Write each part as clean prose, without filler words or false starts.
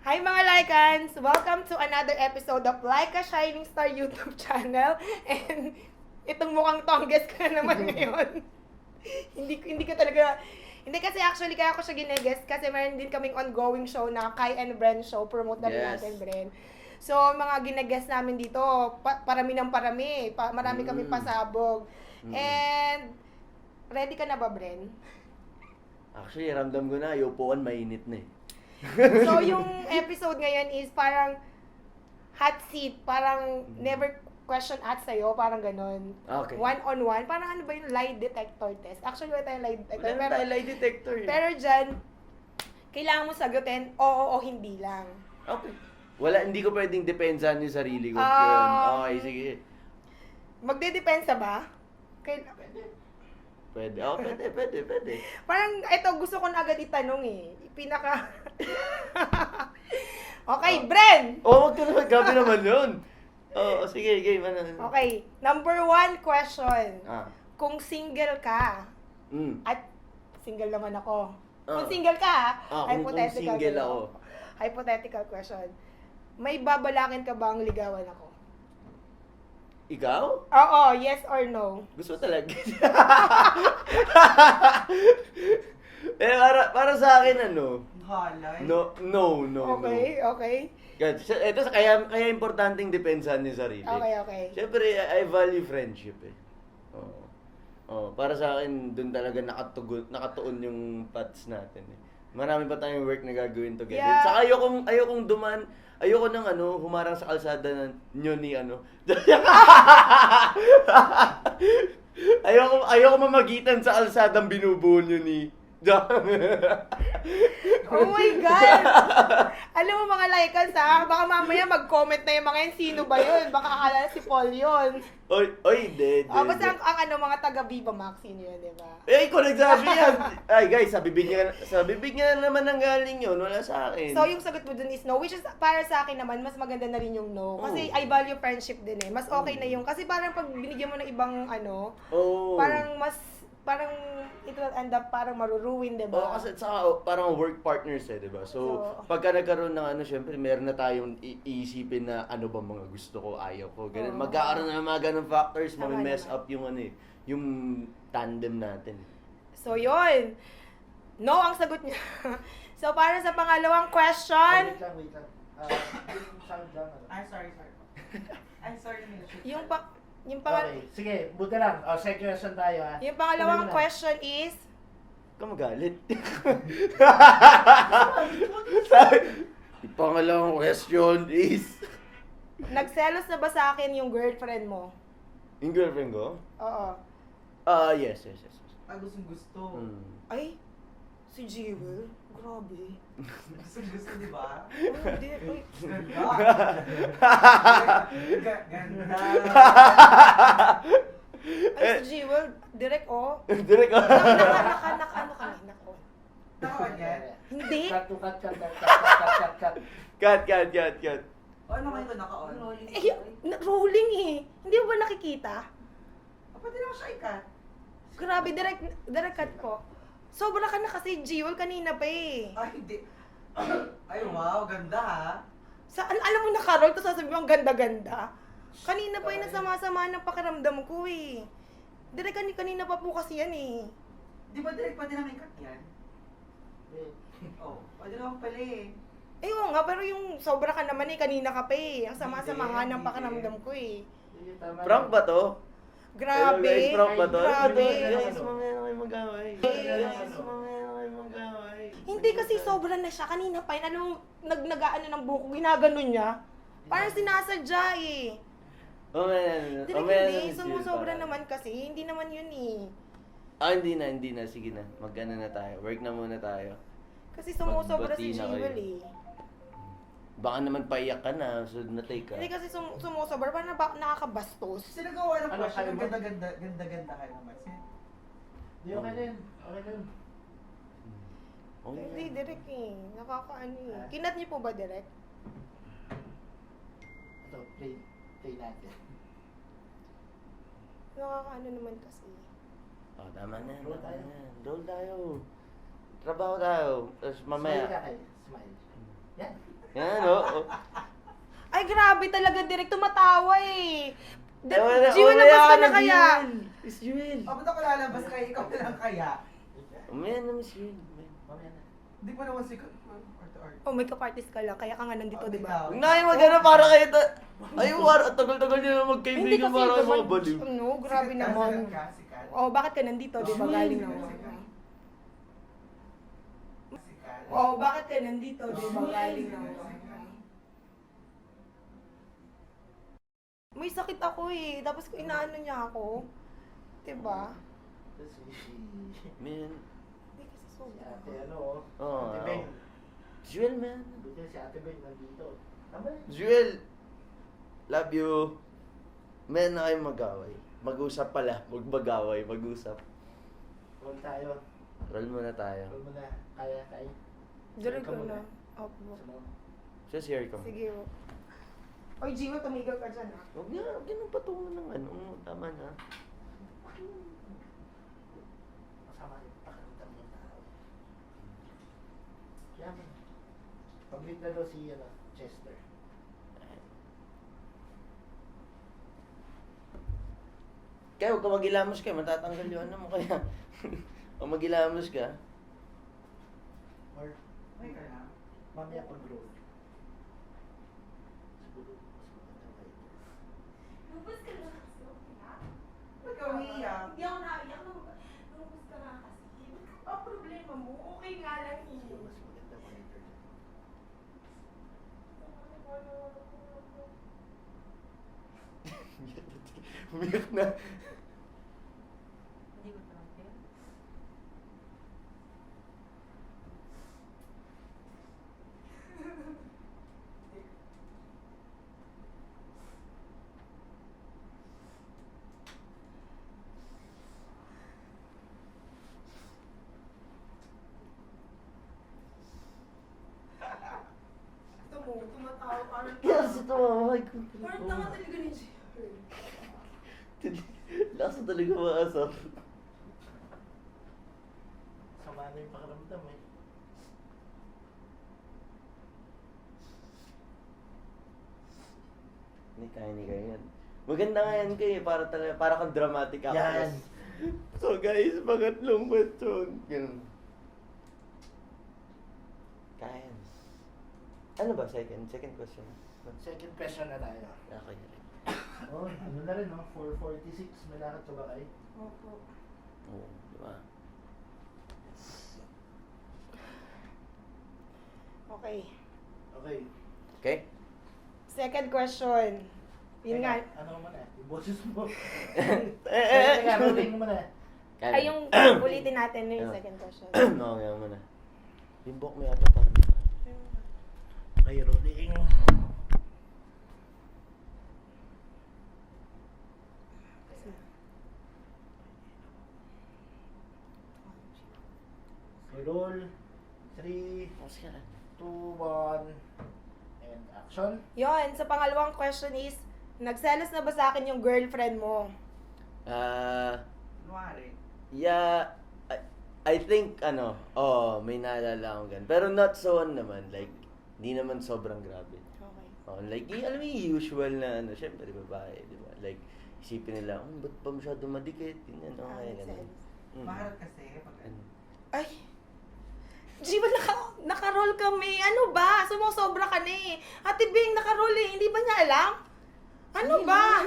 Hi mga Lycans! Welcome to another episode of Like a Shining Star YouTube channel. And itong mukhang tongges ko na naman ngayon. hindi ko talaga... Hindi kasi actually kaya ko siya gineguest kasi meron din kaming ongoing show na Kai and Bren show. Promote na rin Yes. natin, Bren. So, mga gineguest namin dito, parami ng parami. Marami kami pasabog. And, ready ka na ba, Bren? Actually, ramdam ko na, yung upuan mainit na eh. So, yung episode ngayon is parang hot seat, parang never question asked sa'yo, parang ganun. Okay. One-on-one, parang ano ba yung lie detector test? Actually, wala tayong lie detector. Wala tayo lie detector eh. Pero dyan, kailangan mo sagutin, oo o hindi lang. Okay. Wala, hindi ko pwedeng depensahan yung sarili ko. Um, Yun. Okay, sige. Magdedepensa ba? Pwede. Oh, pwede. Parang, ito, gusto ko na agad itanong eh. Pinaka... Okay, Bren! Oh, wag ka naman. Gabi naman yun. Oh, sige, game. Ano? Okay, number 1 question. Ah. Kung single ka, at single naman ako. Kung single ka, kung single ganun. ako. Hypothetical question. May babalakin ka bang ligawan ako? Ikaw? Oo, yes or no? Gusto talaga. para sa akin, ano? Halay. No. Okay. Ito, kaya importanteng depensahan yung sarili. Okay. Siyempre, I value friendship eh. Oo. Para sa akin, dun talaga nakatuon yung paths natin eh. Marami pa tayong work na gagawin together. Yeah. Saka ayoko nang humarang sa kalsada nyo ni ayoko mamagitan sa kalsadang binubuo nyo ni Oh my God! Alam mo mga Lycans ha, baka mamaya mag-comment na yung mga yan, sino ba yun? Baka akala si Paul yun. Oy, hindi. Basta ang mga taga Viva Max, sino yun, di ba? Ikaw nagsabi yan. Ay, guys, sa bibig nga naman ang galing yun. Wala sa akin. So, yung sagot mo dun is no, which is para sa akin naman, mas maganda na rin yung no. Kasi I value friendship din eh. Mas okay na yung, kasi parang pag binigyan mo ng ibang parang it will end up parang maruruin, di ba? Kasi parang work partners di ba? So, pagka nagkaroon ng syempre meron na tayong iisipin na ano ba mga gusto ko, ayaw ko. Ganun. Magkakaroon na ng mga ganung factors, mess up yung yung tandem natin. So, yun. No ang sagot niya. So, para sa pangalawang question, Wait lang. Yung sound lang. Ay, sorry. Ay, sorry. yung Sige, buti lang. Second question tayo ha. yung pangalawang Tuloy mo na. question is, Ka magalit. Yung pangalawang question is nagselos na ba sa akin yung girlfriend mo? yung girlfriend ko? Oo. Yes. Ay, gusto. Ay, si Jewel. Grabe. Gusto, di ba? Oh, hindi. Ay, Ganda. ay, si Jewel. Direct, oh. Direct Ano kami? Nako. Tama yan? Hindi. Cut. Cut. Ano ngayon ko naka-on? Rolling eh. Hindi mo ba nakikita? Pwede naman siya ikat. Grabe, direct cut ko. Sobra ka na kasi, Jewel, kanina pa eh. Ay, hindi. Ay, wow. Ganda ha. Alam mo na, Carol, tapos sasabihin mo, ang ganda-ganda. Kanina pa yung nasama-sama ng pakiramdam ko eh. Direct kanina pa po kasi yan eh. Di ba direct pwede naman ikat yan? Pwede naman pala eh. Eh, oo nga, pero yung sobra ka naman eh, kanina ka pa eh. Ang sama-sama nga ng Hindi. pakiramdam ko eh. Prank ba to? Grabe. Hello guys, prank ba to? Grabe. Guys, mamaya na kayo mag-away. Guys, mamaya na kayo mag-away. Hindi kasi sobra na siya. Kanina pa yun, nag-ano ng buko, ginaganon niya. Parang sinasadya eh. Direk hindi, sumusobra naman kasi. Hindi naman yun eh. Hindi na. Sige na. Mag-ano na tayo. Work na muna tayo. Kasi sumusobra Magbati si na Jewel kayo. eh. Baka naman paiyak ka na. Sunod na take ka. Hindi kasi sumusobra, parang nakakabastos. Sino gawa ng Ano, question? sabi mo? Ganda kayo naman. Di okay din. Okay din. Oh, Hindi, direct eh. Nakakaano eh. Kinat niyo po ba direct? So, play natin. Nakakaano naman kasi. Tama na. Roll tayo. Roll tayo. Trabaho tayo. Tapos mamaya. Smile ka kayo. Smile. Yan. Yan, oo. Ay, grabe talaga, direct tumatawa eh. Wala Jiwa, labas ka na kaya. Miss Jewel. Ba't ako lalabas kayo? Ikaw na lang kaya? Umaya na, Miss Jewel. Mamaya na. Hindi pa naman sikat. Art. Oh, may artist ka lang, kaya ka nga nandito, di ba? Huwag na kayo mag-ano para kayo Ay, tagal-tagal nyo na Hindi magkaibigan kasi para kayo naman, mga baliw. ano, grabe naman. Sikat. Oh, bakit ka nandito, di ba? Galing naman. Sikat. Oh, bakit ka nandito, di ba? Galing naman. May sakit ako eh, tapos inaano niya ako. Diba? Kasi Man. Hindi kasi si sobra. ate Oo. Ate Beng. Jewel, man. Buti si ate Beng nandito. Tama eh. Jewel, love you. Man na kayo mag-away. Mag-usap pala. Mag-away. Mag-usap. Roll tayo. Roll muna tayo. Roll mo na. Kaya tayo. Direct Ka ko muna. na. Opo. Sunod. Just here ka. Sige. Oy, Jiwa, tumigil ka dyan ha. Huwag niya nang patungan ng ano. Tama na. Masama yung pakiramdam ng tao. Kaya mo. Pag-meet na daw si Chester. Kaya huwag ka mag-ilamos ka. Matatanggal yun. Ano mo kaya? Kung mag-ilamos ka. Or Ay, ka na. mamaya pag-roll. Siguro mas maganda kayo. Lumabas ka na kasi, okay na? Ba't ka umiiyak? Hindi ako naiyak. Lumabas ka na kasi. Ba't ka problema mo? Okay nga lang eh. Siguro mas maganda kayo. Umiyak na. Hindi ko trump tumatawa parang Yes, ito mamay ko. parang tanga talaga ni Jiwa. Lasa talaga maasar. Sama na yung pakiramdam eh. Hindi kaya ni kayo yan. Maganda nga yan kayo, para kang dramatic actress. Yan. So guys, pangatlong question. Ganun. Kaya yan. Ano ba? Second question. Second question na tayo. Okay. Oh, ano na rin no? 4:46. May lakad ka ba kayo? Opo. Oo, di ba? Okay. Okay. Okay? Second question. Yun Teka, nga. Ano mo na? Yung boses mo. Eh, Teka, rolling mo na. Kaya. Ay, yung ulitin natin yung Ano? second question. Oo, kaya mo na. Limbok mo yata parang. Okay, rolling. Okay, roll. 3, Tapos ka lang. 2, 1. And action. Yon, sa pangalawang question is, nagselos na ba sa akin yung girlfriend mo? Kunwari. Yeah, I think, may naalala akong ganun. Pero not so naman, like, di naman sobrang grabe. Okay. Like, alam mo yung usual na, syempre, babae, di ba? Like, isipin nila, ba't pa masyado madikit? Ganyan, okay, ganun. Mm. Maharap kasi. Pag Ano? Ay! Jiwa, naka-roll kami. Ano ba? Sumusobra ka na eh. Ate Bing, naka-roll eh. Hindi ba niya alam? Ano ba?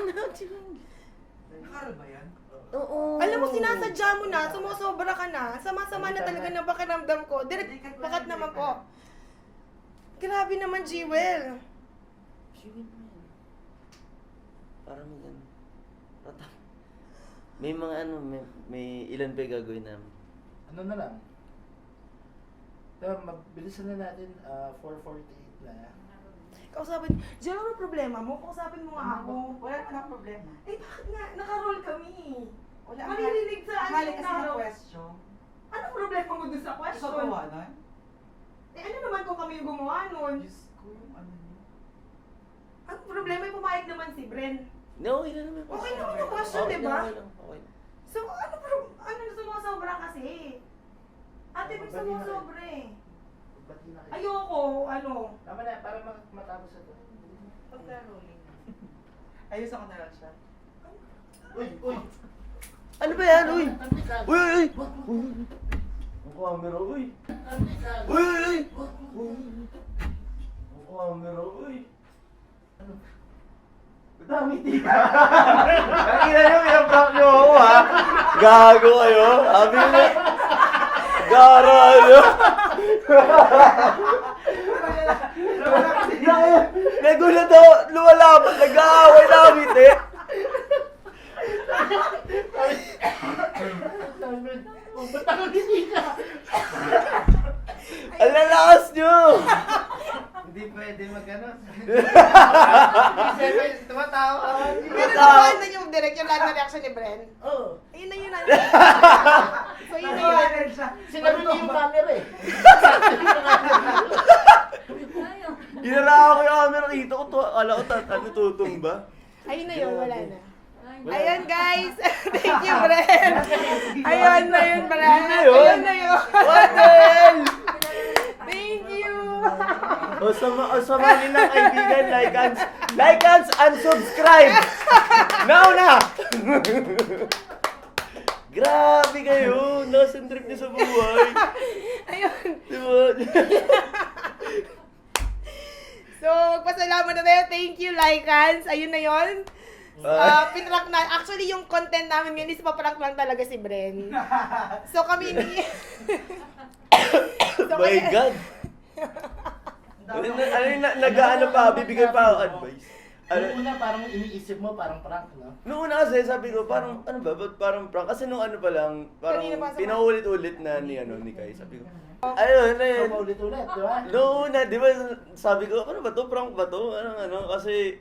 Maharap ba yan? Oo. Alam mo, sinasadya mo na. Sumusobra ka na. Sama-sama na talaga ng pakiramdam ko. Direct, pakat naman po. Grabe naman, Jewel. Siwin mo yan. Parang ganun. May mga may ilan pa yung gagawin namin. Ano na lang? Pero mabilisan na natin. 4:48 na. Kausapin, Jewel, ano problema mo? Kausapin mo nga ako. Wala naman ang problema. Eh, bakit nga? Naka-roll kami. Wala Maririnig sa ano Hali yung kasi ng naro. question. Ano problema mo dun sa Ikaw question? gawa nun? Eh, ano naman kung kami yung gumawa nun? Diyos ko, yung ano niyo. Ang problema yung pumayag naman si Bren. No, okay lang naman. Okay naman yung question, Okay di lang, ba? okay lang, okay lang. So, ano sumusobra kasi? Ate, may sumusobra eh. Bati na kayo. Ayoko, ano? Tama na, para matapos ito. Pagka-rolling. Ayos ako na lang siya. Uy, uy! Ano ba yan, uy? Antikado. Uy, uy! Wag, wag, Uy! Ang camera, uy! Antikado. Uy, uy, uy! Wag, wag. Ang camera, uy! Ano? Damiti ka! Nakina nyo, pinaprank nyo ako, ha? Gago kayo? Sabi nyo, gara nyo! Nagulat ako, lumalapat, nag-aaway na kami, te! Oh, ba't nakangiti ka? Ang lalakas nyo! Hindi pwede mag-ano. Tumatawa ka. Pero naman na yung direct yung lahat na reaction ni Bren. Oo. Ayun na yun. So yun na yun. Sinabi niya yung camera eh. Ginaraka ko yung camera, kita ko to, akala ko ano tutumba. Ayun na yun, wala na. Ayun guys, thank you Bren. Ayun na yun Bren. Ayun na yun. What the hell? Thank you. O sama nilang kaibigan, like and subscribe! Now na! Grabe kayo! Nasa trip niyo sa buhay! Ayun. Diba? So, magpasalamat na tayo. Thank you, Lycans. Ayun na yun. Pinrank na. Actually, yung content namin ngayon is paprank lang talaga si Bren. So, kami ni... So, My God! Ano yung nag-ano pa, bibigay pa ako advice? Ano una, parang iniisip mo, parang prank, no? Noong una kasi sabi ko, parang, ano ba, ba't parang prank? Kasi nung ano pa lang, parang Kanina pa sa- pinaulit-ulit na ni Kai. Sabi ko, ayun, So, paulit-ulit, di ba? noong una, di ba, sabi ko, ano ba to, prank ba to? Ano, kasi,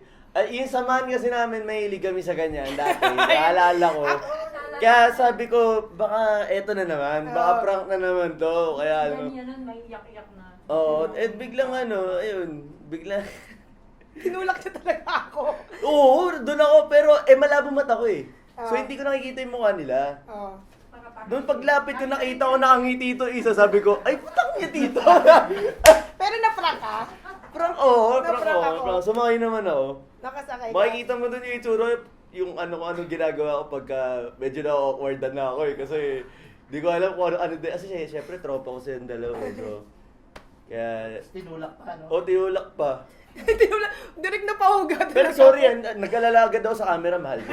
yung samahan kasi namin, mahilig kami sa ganyan dati, naalala ko. Kaya sabi ko, baka eto na naman, baka prank na naman to, kaya ano. Yan, may iyak-iyak na. Oo, biglang ano, ayun, biglang, Tinulak niya talaga ako. oo, doon ako, pero malabo mata ko eh. So Ah. hindi ko nakikita yung mukha nila. Oh. Doon paglapit ko nakita ko nakangiti ito isa, sabi ko, ay putang niya dito. Pero na-prank ka? Prank, oo, Na-prank prank ako. ako. Sumakay naman ako. Nakasakay ka? Makikita mo doon yung itsura, yung ano ko anong ginagawa ko pagka medyo na-awkward na ako eh. Kasi di ko alam kung ano din. Kasi syempre tropa ko silang dalawa eh. So, kaya, Tinulak pa, no? tinulak pa. Tinulak. Direct na pahugat. Pero sorry, nag-alalaga daw sa camera, mahal ko.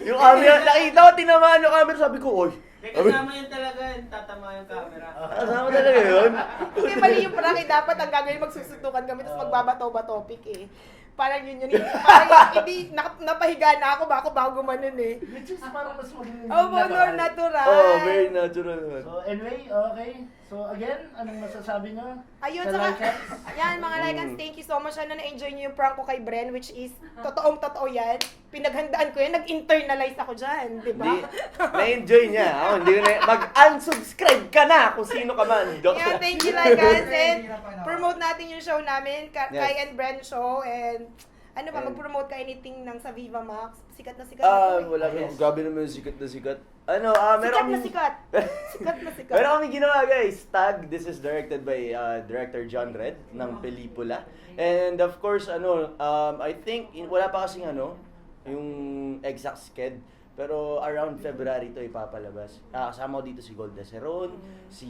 Yung camera, nakita ko, tinamaan yung camera, sabi ko, oy. Kasama yun talaga, tatama yung camera. Kasama talaga yun. Hindi, mali yung prank eh. Dapat ang gagawin, magsusuntukan kami, tapos magbabato ba topic eh. Parang yun yun. Parang hindi, napahiga na ako, bago gumanon eh. Which is parang mas maging Oh, more natural. Oh, very natural naman. So anyway, okay. So again, anong masasabi nyo? Ayun, sa saka, Lycans? yan mga Lycans, thank you so much. Sana na-enjoy niyo yung prank ko kay Bren, which is, totoo yan. Pinaghandaan ko yan, nag-internalize ako dyan, di ba? Hindi, na-enjoy niya. Ako, hindi ko na, mag-unsubscribe ka na kung sino ka man. Joke Yeah, lang. thank you Lycans, and promote natin yung show namin, Yes. Kai and Bren Show, and ano ba, And- mag-promote ka anything ng sa Viva Max? Sikat na sikat na to eh. Wala ka. Yes. Grabe naman yung sikat na sikat. Ano, meron Sikat na kaming- sikat. Sikat na sikat. Meron kami ginawa guys. Tag, this is directed by Director John Red ng pelikula. And of course, I think, wala pa kasing yung exact sked. Pero around February to ipapalabas. Kasama ko dito si Golda Ceron, si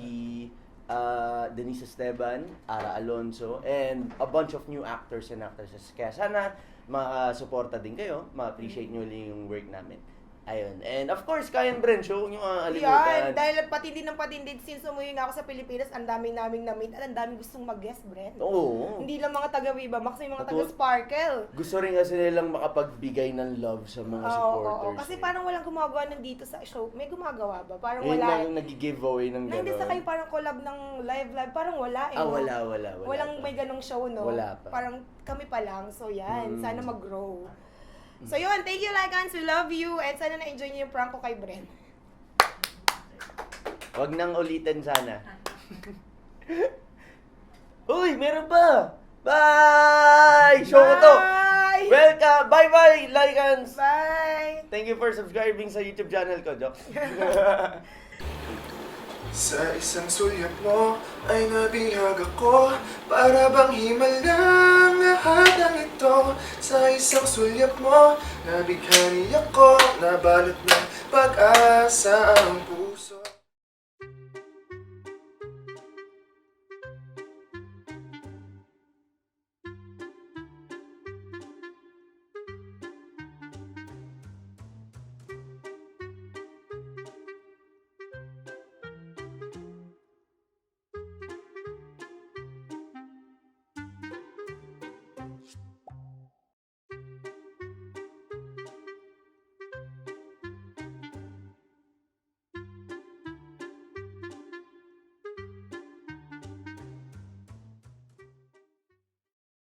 Denise Esteban, Ara Alonso, and a bunch of new actors and actresses. Kaya sana maka-suporta din kayo, ma-appreciate nyo ulit yung work namin. Ayun. And of course, Kai and Bren Show, yung Yan, alimutan. dahil patindi ng patindi, since umuwi nga ako sa Pilipinas, ang daming naming na-meet at ang daming gustong mag-guest, Bren. Oo. Hindi lang mga taga Viva Max, yung mga Totoo. taga Sparkle. Gusto rin kasi nilang makapagbigay ng love sa mga supporters. Kasi eh. parang walang gumagawa nandito sa show. May gumagawa ba? Parang Yun wala. lang nag-giveaway ng Na hindi gano'n. sa kayo parang collab ng live, parang wala eh. no? Wala Walang pa. may ganong show, no? Wala pa. Parang kami pa lang. So yan, Mm. sana mag-grow. So yun, thank you Lycans, we love you, and sana na-enjoy niyo yung prank ko kay Bren. Wag nang ulitin sana. Uy, meron pa! Bye! Show ko to! Bye! Welcome! Bye-bye, Lycans! Bye! Thank you for subscribing sa YouTube channel ko, Joke. Sa isang sulyap mo ay nabihag ako. Para bang himalang lahat ng ito. Sa isang sulyap mo, nabighani ako. Nabalot ng pag-asa ang puso.